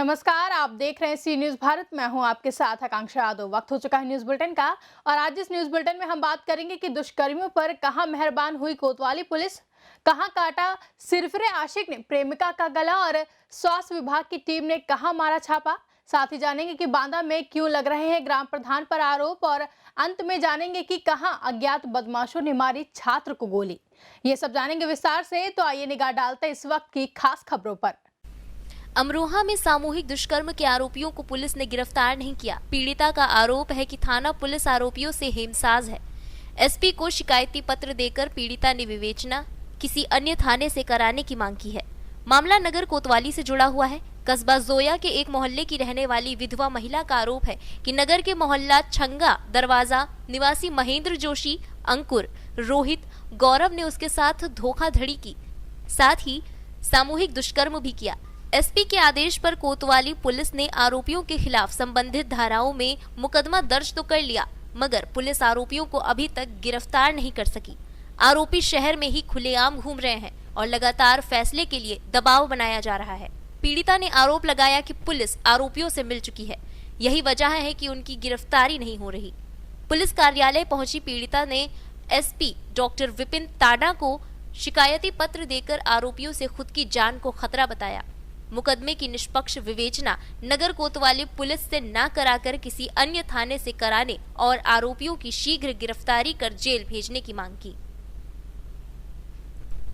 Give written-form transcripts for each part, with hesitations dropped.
नमस्कार, आप देख रहे हैं सी न्यूज भारत। मैं हूं आपके साथ आकांक्षा यादव। वक्त हो चुका है न्यूज बुलेटिन का और आज इस न्यूज बुलेटिन में हम बात करेंगे कि दुष्कर्मियों पर कहां मेहरबान हुई कोतवाली पुलिस, कहां काटा सिरफिरे आशिक ने प्रेमिका का गला और स्वास्थ्य विभाग की टीम ने कहां मारा छापा। साथ ही जानेंगे कि बांदा में क्यों लग रहे हैं ग्राम प्रधान पर आरोप और अंत में जानेंगे कि कहां अज्ञात बदमाशों ने मारी छात्र को गोली। ये सब जानेंगे विस्तार से, तो आइए निगाह डालते हैं इस वक्त की खास खबरों पर। अमरोहा में सामूहिक दुष्कर्म के आरोपियों को पुलिस ने गिरफ्तार नहीं किया। पीड़िता का आरोप है कि थाना पुलिस आरोपियों से हेमसाज है। एसपी को शिकायती पत्र देकर पीड़िता ने विवेचना किसी अन्य थाने से कराने की मांग की है। मामला नगर कोतवाली से जुड़ा हुआ है। कस्बा जोया के एक मोहल्ले की रहने वाली विधवा महिला का आरोप है कि नगर के मोहल्ला छंगा दरवाजा निवासी महेंद्र जोशी, अंकुर, रोहित, गौरव ने उसके साथ धोखाधड़ी की, साथ ही सामूहिक दुष्कर्म भी किया। एसपी के आदेश पर कोतवाली पुलिस ने आरोपियों के खिलाफ संबंधित धाराओं में मुकदमा दर्ज तो कर लिया, मगर पुलिस आरोपियों को अभी तक गिरफ्तार नहीं कर सकी। आरोपी शहर में ही खुलेआम घूम रहे हैं और लगातार फैसले के लिए दबाव बनाया जा रहा है। पीड़िता ने आरोप लगाया कि पुलिस आरोपियों से मिल चुकी है, यही वजह है कि उनकी गिरफ्तारी नहीं हो रही। पुलिस कार्यालय पहुंची पीड़िता ने एसपी डॉक्टर विपिन ताडा को शिकायती पत्र देकर आरोपियों से खुद की जान को खतरा बताया। मुकदमे की निष्पक्ष विवेचना नगर कोतवाली पुलिस से न कराकर किसी अन्य थाने से कराने और आरोपियों की शीघ्र गिरफ्तारी कर जेल भेजने की मांग की।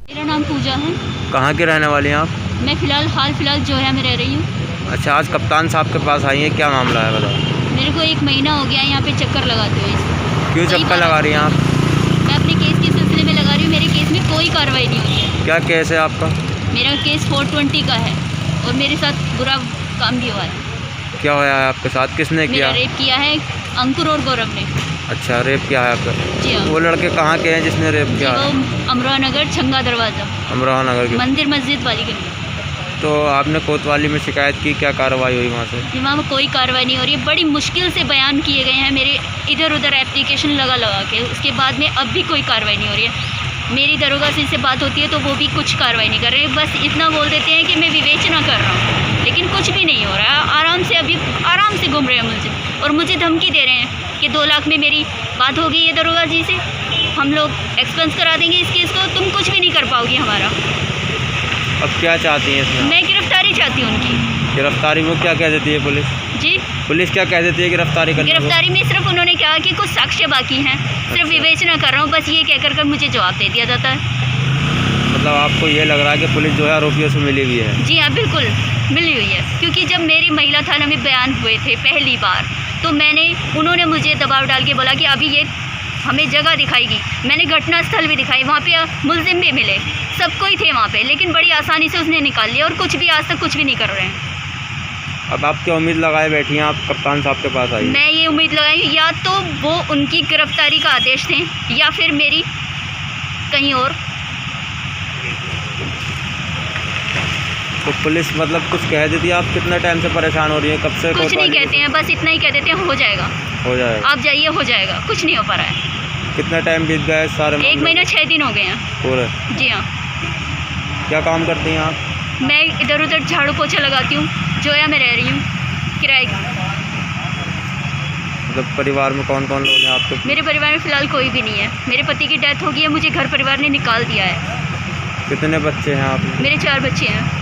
मेरा नाम पूजा है। कहाँ के रहने वाले हैं आप? मैं हाल फिलहाल जोया में रह रही हूँ। अच्छा, आज कप्तान साहब के पास आई हैं, क्या मामला है बताओ? मेरे को 1 महीना हो गया यहाँ पे चक्कर लगाते हुए। क्यों चक्कर लगा रही हैं आप? मैं अपने केस के सिलसिले में लगा रही हूँ। मेरे केस में कोई कार्रवाई नहीं हुई है। क्या केस है आपका? मेरा केस 420 का है और मेरे साथ बुरा काम भी हुआ है। क्या हुआ है आपके साथ? किसने किया? मेरा रेप किया है अंकुर और गौरव ने। अच्छा, रेप किया है आपका? जी हाँ। वो लड़के कहाँ के हैं जिसने रेप किया? वो अमरोहा नगर छंगा दरवाजा, अमरोहा नगर के मंदिर मस्जिद वाली गली। तो आपने कोतवाली में शिकायत की, क्या कार्रवाई हुई वहाँ से? जी वहाँ में कोई कार्रवाई नहीं हो रही है। बड़ी मुश्किल से बयान किए गए हैं मेरे इधर उधर एप्लीकेशन लगा के, उसके बाद में अब भी कोई कार्रवाई नहीं हो रही है। मेरी दरोगा से इससे बात होती है तो वो भी कुछ कार्रवाई नहीं कर रहे, बस इतना बोल देते हैं कि मैं विवेचना कर रहा हूँ, लेकिन कुछ भी नहीं हो रहा है। आराम से घूम रहे हैं मुझे और मुझे धमकी दे रहे हैं कि 2 लाख में मेरी बात होगी ये दरोगा जी से, हम लोग एक्सपेंस करा देंगे इस केस को, तुम कुछ भी नहीं कर पाओगी हमारा। अब क्या चाहती हैं इसमें? मैं गिरफ्तारी चाहती हूँ उनकी। गिरफ्तारी में क्या कह देती है पुलिस? जी, पुलिस क्या कह देती है गिरफ्तारी करने को? गिरफ्तारी में सिर्फ उन्होंने कहा कि कुछ साक्ष्य बाकी हैं, सिर्फ विवेचना कर रहा हूँ, बस ये कहकर मुझे जवाब दे दिया जाता है। मतलब आपको ये लग रहा है कि पुलिस जो है आरोपियों से मिली हुई है? जी हाँ, बिल्कुल मिली हुई है। क्योंकि जब मेरी महिला थाना में बयान हुए थे पहली बार, तो उन्होंने मुझे दबाव डाल के बोला कि अभी ये हमें जगह दिखाएगी। मैंने घटनास्थल भी दिखाई, वहाँ पे मुलजिम भी मिले, सब कोई थे वहाँ पे, लेकिन बड़ी आसानी से उसने निकाल लिया और कुछ भी आज तक कुछ भी नहीं कर रहे हैं। अब आप क्या उम्मीद लगाए बैठी हैं? आप कप्तान साहब के पास आई? मैं ये उम्मीद लगाई या तो वो उनकी गिरफ्तारी का आदेश दें या फिर मेरी कहीं और। तो पुलिस मतलब कुछ कह देती है? आप कितने टाइम से परेशान हो रही हैं? कब से? कुछ नहीं कहते हैं, बस इतना ही कह देते हैं हो जाएगा, हो जाएगा, आप जाइए, हो जाएगा। कुछ नहीं हो पा रहा है। कितना टाइम बीत गया है सारे? 1 महीना 6 दिन हो गए हैं पूरे। जी हाँ। क्या काम करती हैं आप? मैं इधर उधर झाड़ू पोछा लगाती हूँ, जोया में रह रही हूँ किराए की। मतलब परिवार में कौन कौन लोग हैं आपके? मेरे परिवार में फ़िलहाल कोई भी नहीं है। मेरे पति की डेथ हो गई है, मुझे घर परिवार ने निकाल दिया है। कितने बच्चे हैं आप? मेरे 4 बच्चे हैं।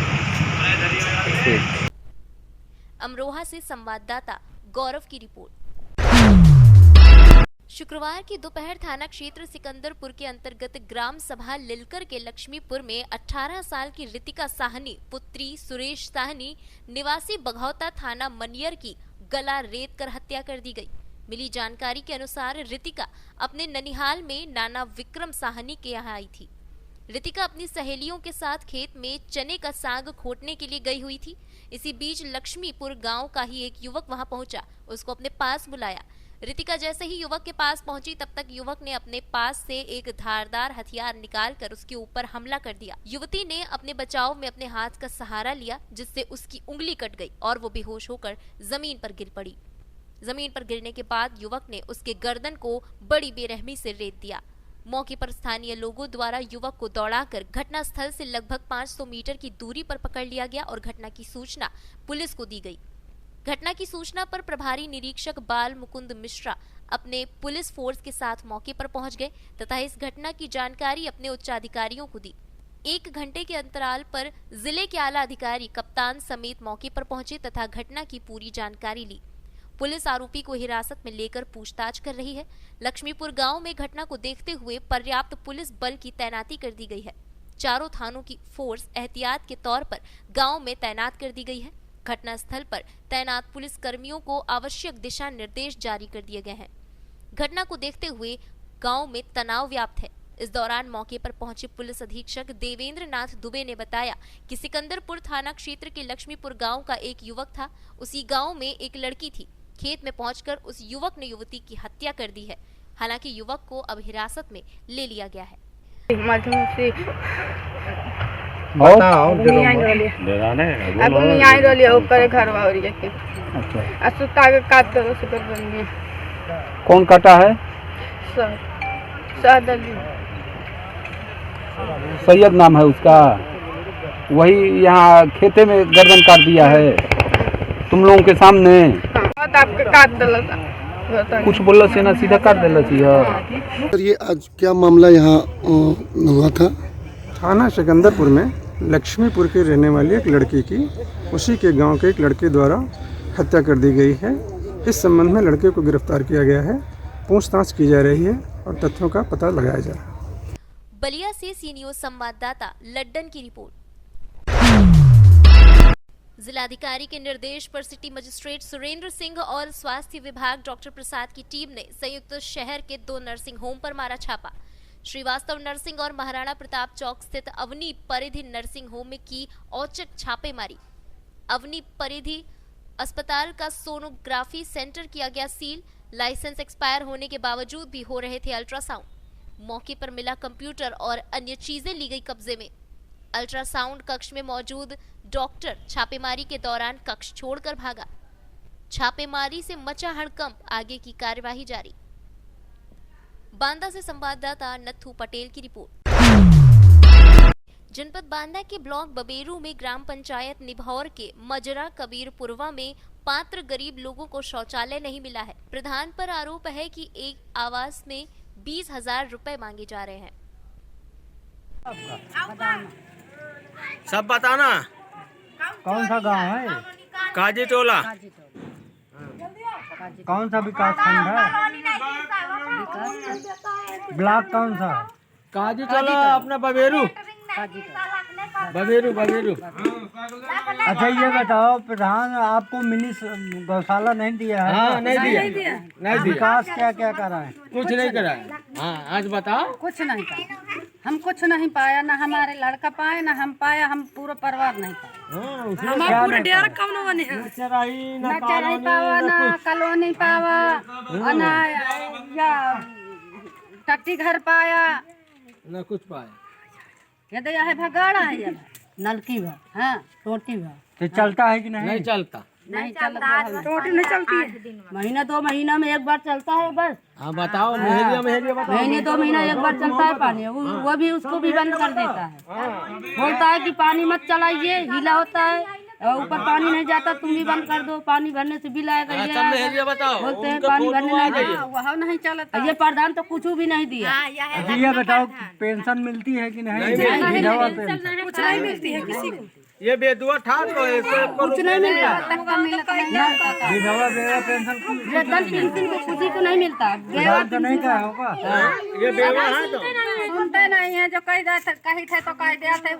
अमरोहा से संवाददाता गौरव की रिपोर्ट। शुक्रवार की दोपहर थाना क्षेत्र सिकंदरपुर के अंतर्गत ग्राम सभा लिलकर के लक्ष्मीपुर में 18 साल की रितिका साहनी पुत्री सुरेश साहनी निवासी बघौता थाना मनियर की गला रेत कर हत्या कर दी गई। मिली जानकारी के अनुसार रितिका अपने ननिहाल में नाना विक्रम साहनी के यहाँ आई थी। रितिका अपनी सहेलियों के साथ खेत में चने का साग खोटने के लिए गई हुई थी। इसी बीच लक्ष्मीपुर गांव का ही एक युवक वहां पहुंचा, उसको अपने पास बुलाया। रितिका जैसे ही युवक के पास पहुंची, तब तक युवक ने अपने पास से एक धारदार हथियार निकालकर उसके ऊपर हमला कर दिया। युवती ने अपने बचाव में अपने हाथ का सहारा लिया, जिससे उसकी उंगली कट गई और वो बेहोश होकर जमीन पर गिर पड़ी। जमीन पर गिरने के बाद युवक ने उसके गर्दन को बड़ी बेरहमी से रेत दिया। मौके पर स्थानीय लोगों द्वारा युवक को दौड़ाकर घटना स्थल से लगभग 500 मीटर की दूरी पर पकड़ लिया गया और घटना की सूचना पुलिस को दी गई। घटना की सूचना पर प्रभारी निरीक्षक बाल मुकुंद मिश्रा अपने पुलिस फोर्स के साथ मौके पर पहुंच गए तथा इस घटना की जानकारी अपने उच्चाधिकारियों को दी। 1 घंटे के अंतराल पर जिले के आला अधिकारी कप्तान समेत मौके पर पहुंचे तथा घटना की पूरी जानकारी ली। पुलिस आरोपी को हिरासत में लेकर पूछताछ कर रही है। लक्ष्मीपुर गांव में घटना को देखते हुए पर्याप्त पुलिस बल की तैनाती कर दी गई है। चारों थानों की फोर्स एहतियात के तौर पर गांव में तैनात कर दी गई है। घटना स्थल पर तैनात पुलिस कर्मियों को आवश्यक दिशा निर्देश जारी कर दिए गए हैं। घटना को देखते हुए गांव में तनाव व्याप्त है। इस दौरान मौके पर पहुंचे पुलिस अधीक्षक देवेंद्र नाथ दुबे ने बताया कि सिकंदरपुर थाना क्षेत्र के लक्ष्मीपुर गांव का एक युवक था। उसी गांव में एक लड़की थी। खेत में पहुंचकर उस युवक ने युवती की हत्या कर दी है। हालांकि युवक को अब हिरासत में ले लिया गया है। कौन काटा है? सैयद नाम है उसका। वही यहाँ खेते में गर्दन काट दिया है तुम लोगों के सामने। कुछ बोलला से ना सीधा काट देला चाहिए। सर ये आज क्या मामला यहाँ हुआ था? थाना सिकंदरपुर में लक्ष्मीपुर के रहने वाली एक लड़की की उसी के गांव के एक लड़के द्वारा हत्या कर दी गई है। इस संबंध में लड़के को गिरफ्तार किया गया है। पूछताछ की जा रही है और तथ्यों का पता लगाया जा रहा है। बलिया से सी न्यूज संवाददाता लड्डन की रिपोर्ट। जिलाधिकारी के निर्देश पर सिटी मजिस्ट्रेट सुरेंद्र सिंह और स्वास्थ्य विभाग डॉक्टर प्रसाद की टीम ने संयुक्त शहर के 2 नर्सिंग होम पर मारा छापा। श्रीवास्तव नर्सिंग और महाराणा प्रताप चौक स्थित अवनी परिधि नर्सिंग होम में की औचक छापेमारी। अवनी परिधि अस्पताल का सोनोग्राफी सेंटर किया गया सील। लाइसेंस एक्सपायर होने के बावजूद भी हो रहे थे अल्ट्रासाउंड। मौके पर मिला कंप्यूटर और अन्य चीजें ली गई कब्जे में। अल्ट्रासाउंड कक्ष में मौजूद डॉक्टर छापेमारी के दौरान कक्ष छोड़कर भागा। छापेमारी से मचा हड़कंप, आगे की कार्यवाही जारी। बांदा से संवाददाता नथु पटेल की रिपोर्ट। जनपद बांदा के ब्लॉक बबेरू में ग्राम पंचायत निभौर के मजरा कबीरपुरवा में पात्र गरीब लोगों को शौचालय नहीं मिला है। प्रधान पर आरोप है कि एक आवास में 20,000 रुपए मांगे जा रहे हैं। सब बताना। कौन सा गांव है? काजी टोला। कौन सा विकास खंड है? ब्लॉक कौन सा है? काजी टोला अपना बबेरू। बबेरू। अच्छा ये बताओ प्रधान आपको मिनी गौशाला नहीं दिया है? हाँ नहीं दिया। विकास क्या क्या करा है? कुछ नहीं करा है। हाँ आज बताओ। कुछ नहीं पाया, हम कुछ नहीं पाया, ना हमारे लड़का पाए ना हम पाया, हम पूरा परिवार नहीं पाया। हमारा पूरा डेरा कौन बने हैं? ना चराई पावा, ना कॉलोनी पावा, ना या टट्टी घर पाया, ना कुछ पाया। ये तो है भगाड़ा है, ये नलकी भर, हाँ टोटी भर। तो चलता है कि नहीं? नहीं चलता। नहीं चलता, टोटी नहीं चलती है। महीना 2 महीना में एक बार चलता है बस। हाँ बताओ। मेहरिया बताओ। महीने 2 महीना एक बार चलता है पानी, वो भी उसको भी बंद कर देता है। बोलता है कि पानी मत चलाइए, गीला होता है और ऊपर पानी नहीं जाता, तुम भी बंद कर दो, पानी भरने से बिल आएगा। ये बताओ। बोलते हैं पानी भरने नहीं जाता, वहाँ नहीं चलता। ये प्रधान तो कुछ भी नहीं दिया। ये बताओ पेंशन मिलती है कि नहीं? विधवा पेंशन कुछ नहीं मिलती है किसी को। ये बेदुआ था तो कुछ नहीं मिलता। विधवा पेंशन पेंशन को किसी को नहीं मिलता। तो नहीं कहा होगा। ये बेवा है तो सुनते नहीं है, जो कही थे तो कह दिया थे,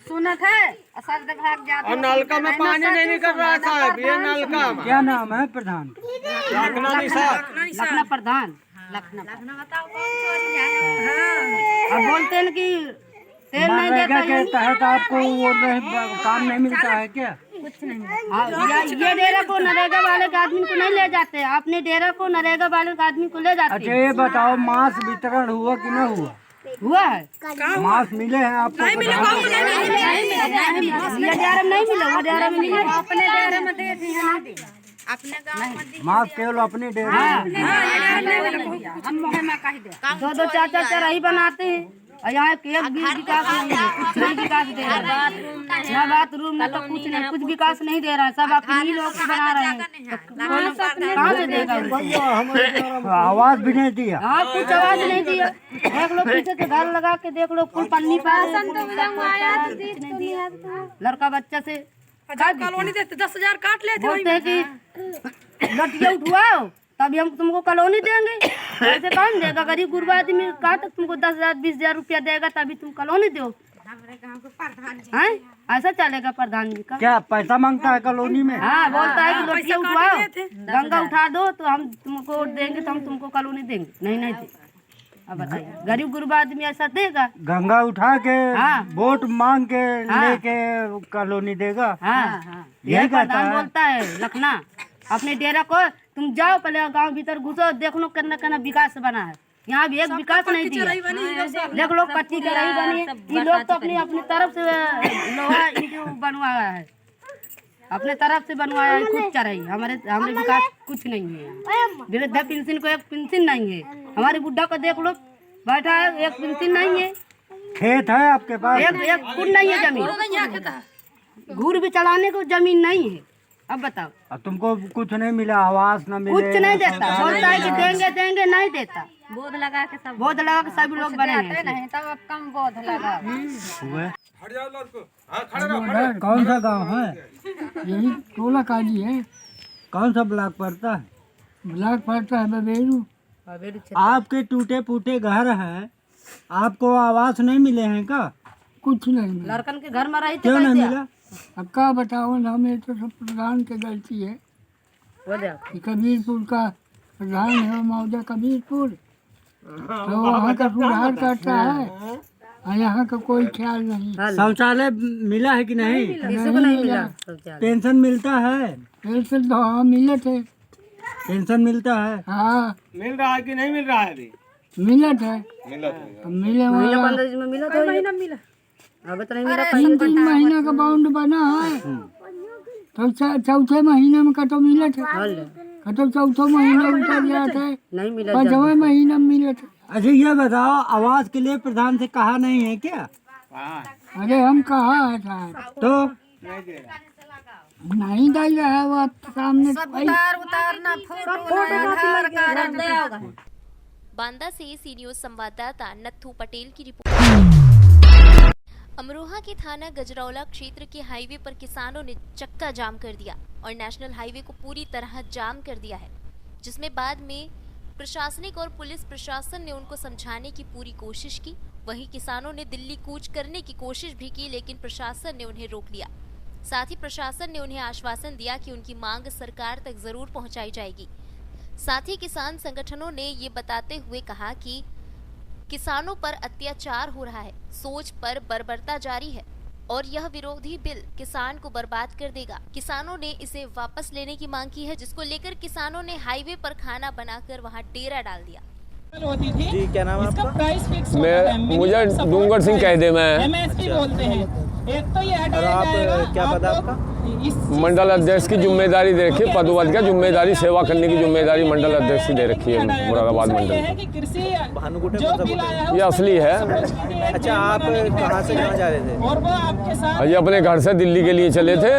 सुनत है असर भाग जाता। और नलका में पानी नहीं निकल रहा साहब। ये नलका में क्या नाम है प्रधान? लखना प्रधान। अब बोलते हैं कि तेल नहीं देता के तहत आपको वो काम नहीं मिलता है क्या? कुछ नहीं। ये डेरा को नरेगा वाले के आदमी को नहीं ले जाते, अपने डेरा को नरेगा वाले के आदमी को ले जाते। अच्छा ये बताओ मांस वितरण हुआ कि नहीं हुआ? हुआ है। मांस मिले हैं आपको? नहीं मिले, ये डेरा में नहीं मिले, वो डेरा में मिले, अपने डेरा में दे दिए। मास्क केवल अपने डेरे दो दो चार चार चराही बनाते हैं और यहाँ एक भी विकास नहीं है, कुछ नहीं विकास दे रहा है, ना बाथरूम ना तो कुछ नहीं, कुछ विकास नहीं दे रहा है, सब अपने ही लोग से बना रहे हैं, कहाँ से देगा? आवाज भी नहीं दिया। हाँ कुछ आवाज नहीं दिया, देख लो पीछे से घर लगा के देख लो, कुल पन्नी पास लड़का बच्चा से कॉलोनी देते 10,000 काट लेते, बोलते हैं कि लटिया उठवाओ तभी हम तुमको कॉलोनी देंगे, ऐसे कौन देगा? गरीब गुरबा आदमी कहाँ तक तुमको 10,000 20,000 रुपया देगा तभी तुम कॉलोनी दो? हैं? ऐसा चलेगा प्रधान जी का? क्या पैसा मांगता है कॉलोनी में? हाँ बोलता है कि लटिया उठवाओ, गंगा उठा दो तो हम तुमको वोट देंगे, तो हम तुमको कॉलोनी देंगे। नहीं नहीं दे, अब बताइए गरीब गुरबा आदमी ऐसा देगा? गंगा उठा के हाँ। वोट मांग के हाँ। लेके कॉलोनी देगा? हाँ यही कहता प्रधान है। बोलता है लखना अपने डेरा को तुम जाओ पहले गांव भीतर घुसो, देख लो कितना कितना विकास बना है, यहाँ भी एक विकास नहीं दिया। देख लो कच्ची चराई बनी है, ये लोग तो अपनी अपनी तरफ से लोहा ईंट बनवाया है, अपने तरफ से बनवाया है खुद चराई, हमारे विकास कुछ नहीं है। वृद्धा पेंशन को एक पेंशन नहीं है, हमारे बुढ़ा को देख लो बैठा है, एक पेंशन नहीं है, खेत है आपके पास? एक कुछ नहीं है जमीन, घूर भी चलाने को जमीन नहीं है। अब बताओ, अब तुमको कुछ नहीं मिला, आवास न मिले? कुछ नहीं देता, बोलता है कि देंगे देंगे, नहीं देता, बोध लगा के सभी लोग बने हैं, नहीं तब अब कम बोध लगा। कौन सा गांव है? यही टोला काजी है। कौन सा ब्लॉक पड़ता है? ब्लॉक पड़ता है बबेरू। आपके टूटे फूटे घर हैं, आपको आवास नहीं मिले हैं का? कुछ नहीं मिला। लड़कन के घर में रही क्यों नहीं मिला? अब क्या बताओ ना, मेरे तो सब प्रधान की गलती है। कि कबीरपुर का प्रधान है मौजा कबीरपुर, तो वहाँ का सुधार करता है और यहाँ का कोई ख्याल नहीं। शौचालय मिला है कि नहीं? नहीं मिला। पेंशन मिलता है? पेंशन तो हाँ मिले थे। पेंशन मिलता है? हाँ मिल रहा है कि नहीं मिल रहा है अभी? मिला था, मिले महीना 15 दिन में मिला था, महीना मिला, अब तो नहीं मिला। 3 महीना का बाउंड बना है, तो चौथे महीने में कतो मिले थे, कतो चौथा महीना उतर गया था, नहीं मिला, 5वें महीने में मिले थे। अच्छा ये बताओ, आवास के लिए प्रधान से कहा नहीं है क्या? अरे हम कहा है साहब, तो नहीं दे रहा है वो सामने। बांदा से सी न्यूज संवाददाता नत्थू पटेल की रिपोर्ट। अमरोहा के थाना गजरौला क्षेत्र के हाईवे पर किसानों ने चक्का जाम कर दिया और नेशनल हाईवे को पूरी तरह जाम कर दिया है, जिसमें बाद में प्रशासनिक और पुलिस प्रशासन ने उनको समझाने की पूरी कोशिश की। वहीं किसानों ने दिल्ली कूच करने की कोशिश भी की, लेकिन प्रशासन ने उन्हें रोक लिया। साथ ही प्रशासन ने उन्हें आश्वासन दिया कि उनकी मांग सरकार तक जरूर पहुंचाई जाएगी। साथ ही किसान संगठनों ने ये बताते हुए कहा कि किसानों पर अत्याचार हो रहा है, सोच पर बर्बरता जारी है और यह विरोधी बिल किसान को बर्बाद कर देगा। किसानों ने इसे वापस लेने की मांग की है, जिसको लेकर किसानों ने हाईवे पर खाना बनाकर वहां डेरा डाल दिया। जी क्या नाम है आपका? मैं मुझे डूंगर सिंह कह दे, मैं MSP बोलते हैं। एक तो ये और आप क्या पता आपका? मंडल अध्यक्ष की जिम्मेदारी दे रखी है, पदवद का जिम्मेदारी, सेवा करने की जिम्मेदारी मंडल अध्यक्ष की दे रखी है मुरादाबाद मंडल। ये असली है। अच्छा आप कहाँ से कहाँ जा रहे थे? अजय अपने घर से दिल्ली के लिए चले थे,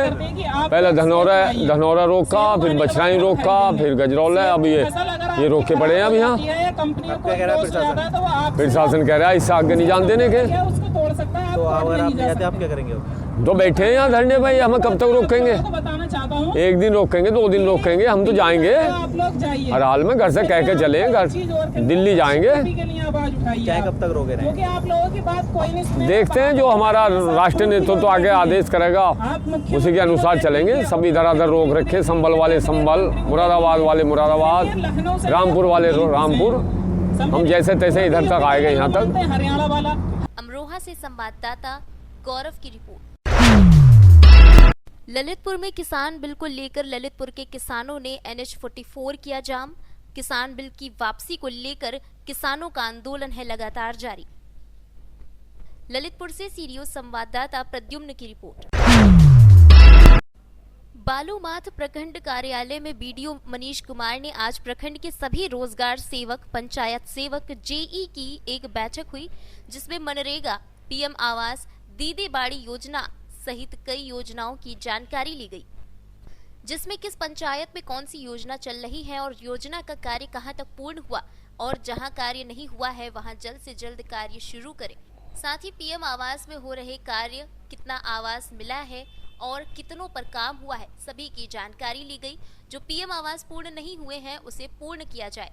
पहले धनौरा रोका, फिर बछराई रोका, फिर गजरौला, अब ये रोक के पड़े हैं अब यहाँ। क्या कह रहा है प्रशासन? प्रशासन कह रहा है इससे आगे नहीं जान देने के। तो अगर आप जाते आप क्या करेंगे? तो बैठे हैं यहाँ धरने भाई, हम कब तक रोकेंगे? एक दिन रोकेंगे, 2 दिन रोकेंगे, हम तो जाएंगे हर हाल में। घर से कह के चले घर दिल्ली जाएंगे। क्या कब तक रोके रहेंगे? देखते हैं, जो हमारा राष्ट्रीय नेतृत्व तो आगे आदेश करेगा उसी के अनुसार चलेंगे। सब इधर उधर रोक रखे, संभल वाले संभल, मुरादाबाद वाले मुरादाबाद, रामपुर वाले रामपुर, हम जैसे तैसे इधर तक आए गए यहाँ तक। अमरोहा से संवाददाता गौरव की रिपोर्ट। ललितपुर में किसान बिल को लेकर ललितपुर के किसानों ने NH-44 किया जाम। किसान बिल की वापसी को लेकर किसानों का आंदोलन है लगातार जारी। ललितपुर से सी न्यूज संवाददाता प्रद्युम्न की रिपोर्ट। बालूमाथ प्रखंड कार्यालय में बीडीओ मनीष कुमार ने आज प्रखंड के सभी रोजगार सेवक, पंचायत सेवक, जेई की एक बैठक हुई, जिसमें मनरेगा, पीएम आवास, दीदी बाड़ी योजना सहित कई योजनाओं की जानकारी ली गई, जिसमें किस पंचायत में कौन सी योजना चल रही है और योजना का कार्य कहां तक पूर्ण हुआ और जहां कार्य नहीं हुआ है वहां जल्द से जल्द कार्य शुरू करें। साथ ही पीएम आवास में हो रहे कार्य, कितना आवास मिला है और कितनों पर काम हुआ है, सभी की जानकारी ली गई। जो पीएम आवास पूर्ण नहीं हुए हैं उसे पूर्ण किया जाए।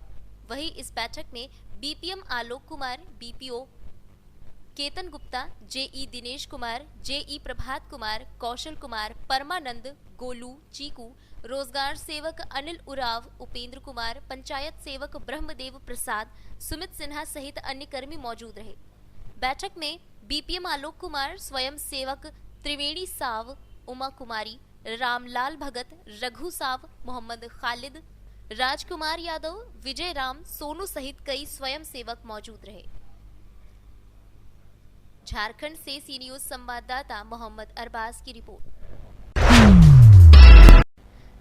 वहीं इस बैठक में BPM Alok Kumar, BPO Ketan Gupta, JE Dinesh Kumar, JE Prabhat Kumar, Kaushal Kumar, Parmanand, Golu, Chiku, रोजगार सेवक अनिल उराव, उपेंद्र कुमार, पंचायत सेवक ब्रह्मदेव प्रसाद, सुमित सिन्हा सहित अन्य कर्मी मौजूद रहे। बैठक में बीपीएम आलोक कुमार, स्वयं सेवक त्रिवेणी साव, उमा कुमारी, रामलाल भगत, रघु साव, मोहम्मद खालिद, राजकुमार यादव, विजय राम, सोनू सहित कई स्वयं सेवक मौजूद रहे। झारखंड से सी न्यूज संवाददाता मोहम्मद अरबाज की रिपोर्ट।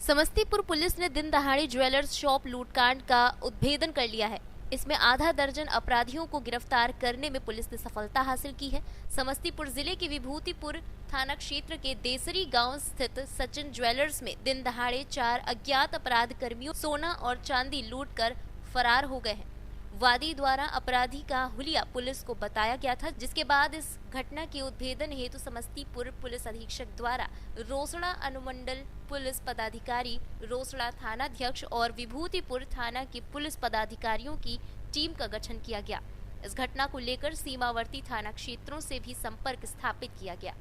समस्तीपुर पुलिस ने दिन दहाड़े ज्वेलर्स शॉप लूटकांड का उद्भेदन कर लिया है। इसमें आधा दर्जन अपराधियों को गिरफ्तार करने में पुलिस ने सफलता हासिल की है। समस्तीपुर जिले के विभूतिपुर थाना क्षेत्र के देसरी गांव स्थित सचिन ज्वेलर्स में दिन दहाड़े 4 अज्ञात अपराध कर्मियों सोना और चांदी लूटकर फरार हो गए हैं। वादी द्वारा अपराधी का हुलिया पुलिस को बताया गया था, जिसके बाद इस घटना के उद्भेदन हेतु समस्तीपुर पुलिस अधीक्षक द्वारा रोसड़ा अनुमंडल पुलिस पदाधिकारी, रोसड़ा थानाध्यक्ष और विभूतिपुर थाना के पुलिस पदाधिकारियों की टीम का गठन किया गया। इस घटना को लेकर सीमावर्ती थाना क्षेत्रों से भी संपर्क स्थापित किया गया।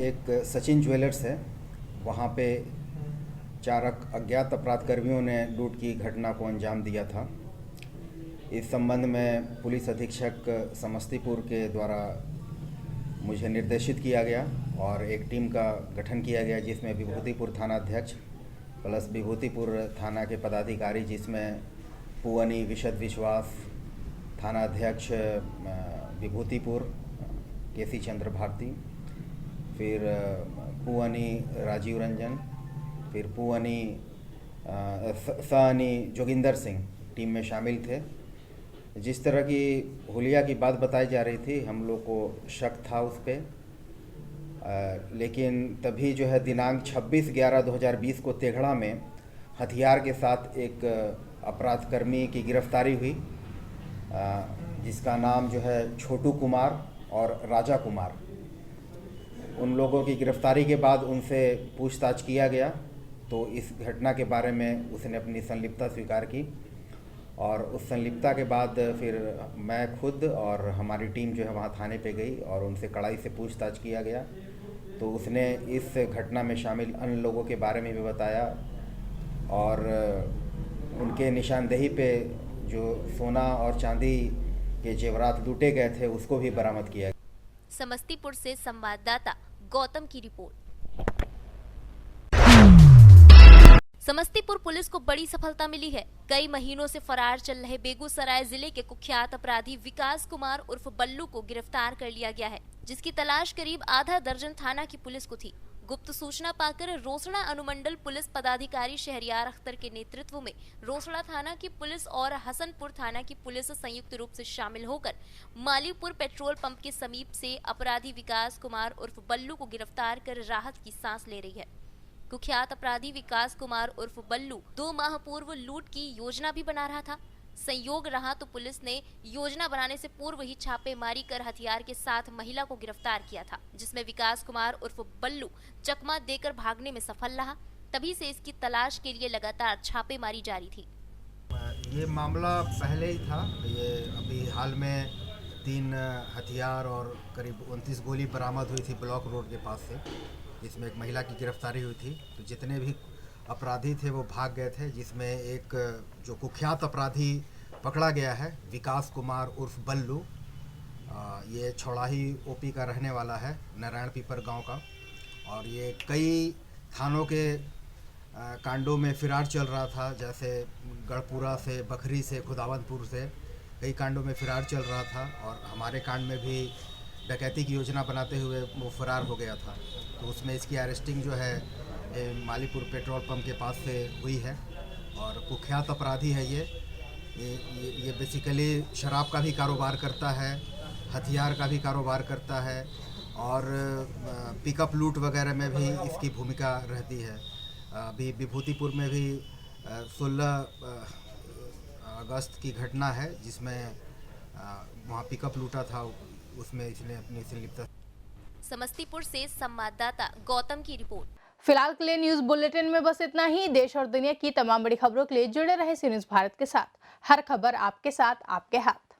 एक सचिन ज्वेलर्स है, वहाँ पे 4 अज्ञात अपराध कर्मियों ने लूट की घटना को अंजाम दिया था। इस संबंध में पुलिस अधीक्षक समस्तीपुर के द्वारा मुझे निर्देशित किया गया और एक टीम का गठन किया गया, जिसमें विभूतिपुर थाना अध्यक्ष प्लस विभूतिपुर थाना के पदाधिकारी, जिसमें पुअनी विशद विश्वास, थाना अध्यक्ष विभूतिपुर केसी चंद्र भारती, फिर पुअनी राजीव रंजन, फिर पुअनी सानी जोगिंदर सिंह टीम में शामिल थे। जिस तरह की हुलिया की बात बताई जा रही थी, हम लोग को शक था उस पर, लेकिन तभी जो है दिनांक 26/11/2020 को तेघड़ा में हथियार के साथ एक अपराधकर्मी की गिरफ्तारी हुई, जिसका नाम जो है छोटू कुमार और राजा कुमार। उन लोगों की गिरफ्तारी के बाद उनसे पूछताछ किया गया तो इस घटना के बारे में उसने अपनी संलिप्तता स्वीकार की और उस संलिप्तता के बाद फिर मैं खुद और हमारी टीम जो है वहाँ थाने पे गई और उनसे कड़ाई से पूछताछ किया गया। तो उसने इस घटना में शामिल अन्य लोगों के बारे में भी बताया और उनके निशानदेही पे जो सोना और चांदी के जेवरात लूटे गए थे उसको भी बरामद किया। समस्तीपुर से संवाददाता गौतम की रिपोर्ट। समस्तीपुर पुलिस को बड़ी सफलता मिली है। कई महीनों से फरार चल रहे बेगूसराय जिले के कुख्यात अपराधी विकास कुमार उर्फ बल्लू को गिरफ्तार कर लिया गया है, जिसकी तलाश करीब आधा दर्जन थाना की पुलिस को थी। गुप्त सूचना पाकर रोसड़ा अनुमंडल पुलिस पदाधिकारी शहरियार अख्तर के नेतृत्व में रोसड़ा थाना की पुलिस और हसनपुर थाना की पुलिस संयुक्त रूप से शामिल होकर मालीपुर पेट्रोल पंप के समीप से अपराधी विकास कुमार उर्फ बल्लू को गिरफ्तार कर राहत की सांस ले रही है। कुख्यात अपराधी विकास कुमार उर्फ बल्लू 2 माह पूर्व लूट की योजना भी बना रहा था। संयोग रहा तो पुलिस ने योजना बनाने से पूर्व ही छापेमारी कर हथियार के साथ महिला को गिरफ्तार किया था, जिसमें विकास कुमार उर्फ बल्लू चकमा देकर भागने में सफल रहा। तभी से इसकी तलाश के लिए लगातार छापेमारी जारी थी। ये मामला पहले ही था। ये अभी हाल में 3 हथियार और करीब 29 गोली बरामद हुई थी ब्लॉक रोड के पास से, जिसमें एक महिला की गिरफ्तारी हुई थी। तो जितने भी अपराधी थे वो भाग गए थे, जिसमें एक जो कुख्यात अपराधी पकड़ा गया है विकास कुमार उर्फ बल्लू, ये छौड़ाही ओपी का रहने वाला है, नारायण पीपर गांव का, और ये कई थानों के कांडों में फिरार चल रहा था, जैसे गढ़पुरा से, बखरी से, खुदावंतपुर से कई कांडों में फिरार चल रहा था और हमारे कांड में भी डकैती की योजना बनाते हुए वो फरार हो गया था। तो उसमें इसकी अरेस्टिंग जो है मालीपुर पेट्रोल पंप के पास से हुई है और कुख्यात अपराधी है ये बेसिकली शराब का भी कारोबार करता है, हथियार का भी कारोबार करता है और पिकअप लूट वगैरह में भी इसकी भूमिका रहती है। अभी विभूतिपुर में भी 16 अगस्त की घटना है जिसमें वहाँ पिकअप लूटा था, उसमें इसने अपनी संलिप्तता। समस्तीपुर से संवाददाता गौतम की रिपोर्ट। फिलहाल के लिए न्यूज बुलेटिन में बस इतना ही। देश और दुनिया की तमाम बड़ी खबरों के लिए जुड़े रहे सी न्यूज भारत के साथ। हर खबर आपके साथ, आपके हाथ।